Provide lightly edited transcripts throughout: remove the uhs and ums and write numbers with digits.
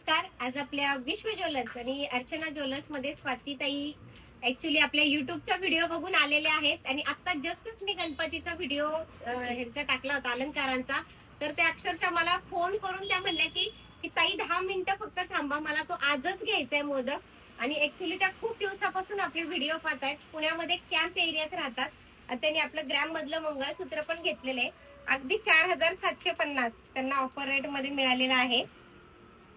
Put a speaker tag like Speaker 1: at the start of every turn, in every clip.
Speaker 1: नमस्कार. आज आपल्या विश्व ज्वेलर्स आणि अर्चना ज्वेलर्स मध्ये स्वातीताई ऍक्च्युली आपल्या युट्यूबचा व्हिडिओ बघून आलेले आहेत आणि आता जस्टच मी गणपतीचा व्हिडिओ ह्यांचा टाकला होता अलंकारांचा. तर त्या अक्षरशः मला फोन करून त्या म्हणल्या की ताई 10 मिनिटं फक्त थांबा, मला तो आजच घ्यायचा आहे मोदक. आणि ऍक्च्युली त्या खूप दिवसापासून आपले व्हिडिओ पाहतायत. पुण्यामध्ये कॅम्प एरियात राहतात. त्यांनी आपलं ग्रॅम मधलं मंगळसूत्र पण घेतलेलं आहे. अगदी 4750 त्यांना ऑफर रेट मध्ये मिळालेलं आहे.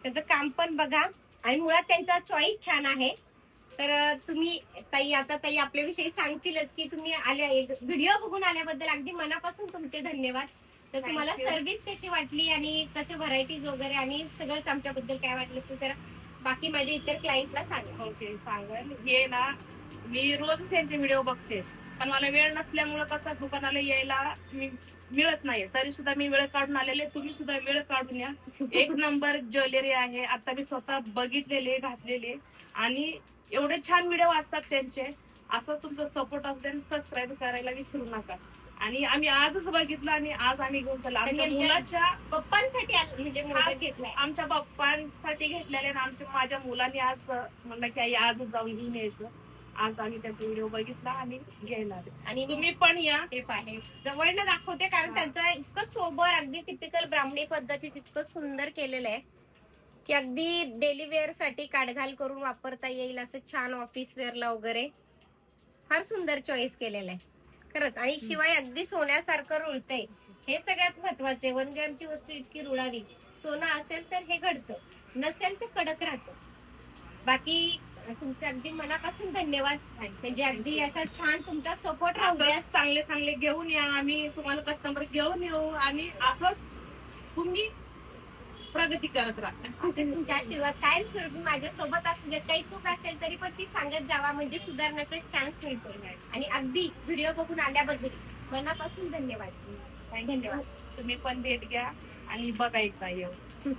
Speaker 1: त्याचं काम पण बघा आणि मुळात त्यांचा चॉईस छान आहे. तर तुम्ही ताई आपल्याविषयी सांगतीलच की तुम्ही आल्या व्हिडिओ बघून आल्याबद्दल अगदी मनापासून तुमचे धन्यवाद. तर तुम्हाला सर्व्हिस कशी वाटली आणि कसे व्हरायटीज वगैरे आणि सगळंच आमच्याबद्दल काय वाटलं ते जरा बाकी माझ्या इतर क्लायंटला सांगा.
Speaker 2: ओके, सांगेल. हे ना, मी रोजच यांचे व्हिडिओ बघते, पण मला वेळ नसल्यामुळे कसं दुकानाला यायला मिळत नाही. तरी सुद्धा मी वेळ काढून आलेले. तुम्ही सुद्धा वेळ काढून या. एक नंबर ज्वेलरी आहे. आता मी स्वतः बघितलेले, घातलेले आणि एवढे छान व्हिडिओ असतात त्यांचे. असंच तुमचा सपोर्ट असते. सबस्क्राईब करायला विसरू नका. आणि आम्ही आजच बघितलं आणि आज आम्ही घेऊन चाललो. आमच्या मुलाच्या
Speaker 1: पप्पांसाठी म्हणजे मोदक घेतलाय.
Speaker 2: आमच्या बाप्पांसाठी घेतलेले आणि माझ्या मुलांनी आज म्हणलं की आई आजच जाऊन घेऊन यायचं. आज आम्ही त्याचा व्हिडिओ बघितला आणि घ्यायला आले. आणि तुम्ही पण या.
Speaker 1: ते पाहे जवळनं दाखवते कारण त्यांचं इतकं सोबर अगदी टिपिकल ब्राह्मणी पद्धतीत इतकं सुंदर केलेलं आहे की अगदी डेली वेअर साठी काढघाल करून वापरता येईल असं छान ऑफिस वेअरला वगैरे फार सुंदर चॉईस केलेलं आहे खरंच. आणि शिवाय अगदी सोन्यासारखं रुळतंय, हे सगळ्यात महत्वाचे. 1 ग्रॅमची वस्तू इतकी रुळावी. सोनं असेल तर हे घडतं, नसेल तर कडक राहतं. बाकी तुमचे अगदी मनापासून धन्यवाद. म्हणजे अगदी अशा छान तुमचा सपोर्ट राहू द्या.
Speaker 2: चांगले चांगले घेऊन या. आम्ही तुम्हाला कस्टमर घेऊन येऊ आणि असंच तुम्ही प्रगती करत राहा.
Speaker 1: असे तुमच्या आशीर्वाद काय स्वरूपी माझ्यासोबत असू द्या. काही चूक असेल तरी पण ती सांगत जावा, म्हणजे सुधारण्याचा चान्स मिळतो. आणि अगदी व्हिडिओ बघून आल्याबद्दल मनापासून धन्यवाद.
Speaker 2: धन्यवाद. तुम्ही पण भेट घ्या आणि बघा एकदा येऊ.